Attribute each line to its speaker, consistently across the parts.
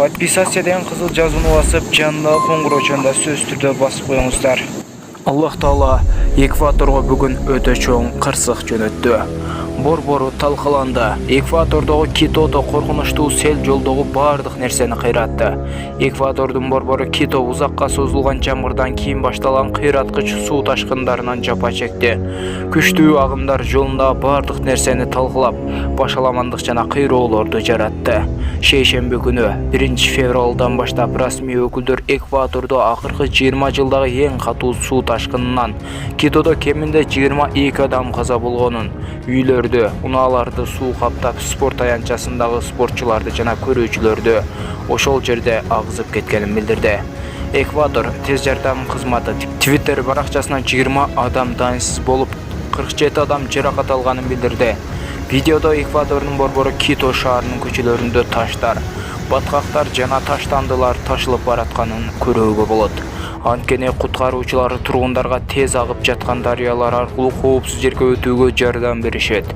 Speaker 1: Подписациядан кызыл жазууну басып, жанына коңгуроочунда сөз түрдө басып коюңуздар. Аллах Таала Экваторго бүгүн өтө чоң кырсык жөнөттү. Борбору талкаланды. Экватордогу Китодо коркунучтуу сел жолдогу бардык нерсени кыйратты. Экватордун борбору Кито узакка созулган жамгырдан кийин башталган кыйраткыч суу ташкындарынан жапа чекти. Күчтүү агымдар жолунда бардык нерсени талкалап, башаламандык жана кыйроолорду жаратты. Шейшемби күнү 1-февралдан баштап расмий өкүлдөр Экватордо акыркы 20 жылдагы эң катуу суу ташкынынан Китодо кеминде 22 адам каза болгонун, үйлөрдү, унааларды суу каптап, спорт аянтчасындагы спортчуларды жана көрүүчүлөрдү ошол жерде агызып кеткенин билдирди. Эквадор тез жардам кызматы Twitter баракчасынан 20 адам дайынсыз болуп, 47 адам жаракат алганын билдирди. Видеодо Эквадордун борбору Кито шаарынын көчөлөрүндө таштар, баткактар жана таштандылар ташылып баратканын көрүүгө болот. Анткени куткаруучулар тургундарга тез агып жаткан дарыялар аркылуу коопсуз жерге өтүүгө жардам беришет.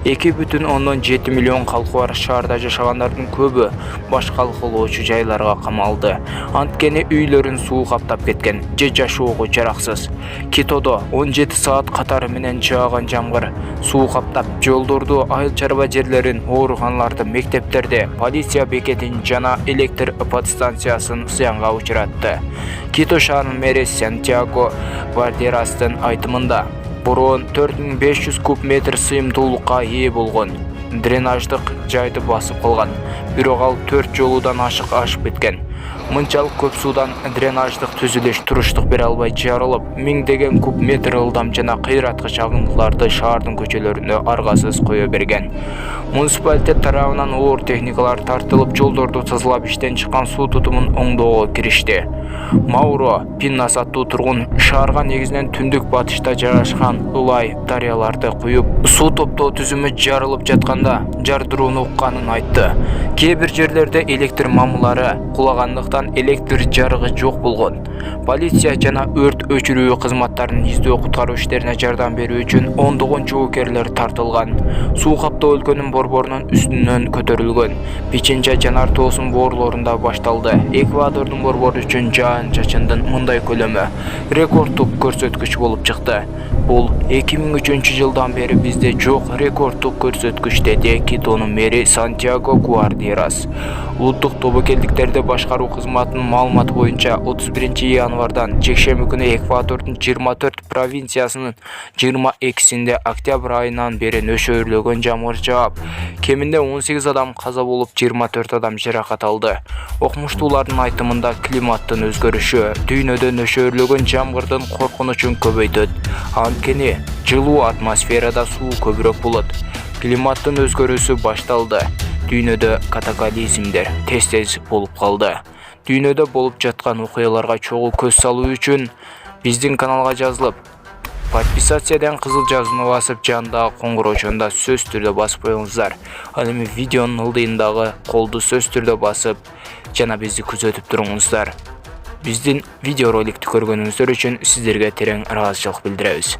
Speaker 1: 2,7 миллион калкы бар шаарда жашагандардын көбү баш калкылоочу жайларга камалды. Анткени үйлөрүн суу каптап кеткен, же жашоого жараксыз. Китодо 17 саат катары менен жааган жамгыр суу каптап, жолдорду, айыл чарба жерлерин, ооруканаларды, мектептерди, полиция бекетин жана электр подстанциясын зыянга учуратты. Кито шаарынын мэри Сантьяго Вальдерастын айтымында, бороон 4500 куб метр сыйымдуулукка ээ болгон. Дренаждык жайды басып калган, бирок ал 4 жолудан ашык ашып кеткен. Мынчалык көп суудан дренаждык түзүлүш туруштук бере албай жарылып, миңдеген куб метр ылдам жана кыйраткыч агымдыларды шаардын көчөлөрүнө аргасыз кое берген. Муниципалитет тарабынан оор техникалар тартылып, жолдорду тазалап, иштен чыккан суу тутумун оңдоого киришти. Мауро Пиннас аттуу тургун шаарга негизинен түндүк батышта жайгашкан Улай дарыяларды куюп, суу топтоо түзүмү жарылып жатканда жардырууну укканын айтты. Кээ бир жерлерде электр мамылары кулагандыктан электр жарыгы жок болгон. Полиция жана өрт өчүрүү кызматтарынын издөө куткаруу иштерине жардам берүү үчүн ондогон жоокерлер тартылган. Суу каптоо өлкөнүн борборунун үстүнөн көтөрүлгөн. Пиченча жанар тоосун боорлорунда башталды. Эквадордун борбору үчүн жаан-чачындын мындай көлөмү рекордтук көрсөткүч болуп чыкты. Бул 2003 жылдан бери бизде жок рекордтук көрсөткүч, деди Китонун мэри Сантьяго Гуардиерас. Улуттук тобокелдиктерди башкаруу кызматынын маалыматы боюнча 31 январдан жекшемби күнү Эквадордун 24 провинциясынын 22-синде октябрь айынан бери нөшөөрлөгөн жамгыр жаап, кеминде 18 адам каза болуп, 24 адам жаракат алды. Окумуштуулардын айтымында климаттын өзгөрүшү дүйнөдө нөшөөрлөгөн жамгырдын коркунучун көбөйтөт. Анткени жылуу атмосферада суу көбүрөөк болот. Климаттын өзгөрүүсү башталды. Дүйнөдө катаклизмдер тез болуп калды. Дүйнөдө болуп жаткан окуяларга чогуу көз салуу үчүн биздин каналга жазылып, подписациядан кызыл жазууну басып, жандагы коңгуроочунда сөз түрдө басып коюңуздар. Ал эми видеонун ылдыйындагы колду сөз түрдө басып, жана бизди күзөтүп туруңуздар. Биздин видеороликти көргөнүңүздөр үчүн сиздерге терең ыраазычылык билдиребиз.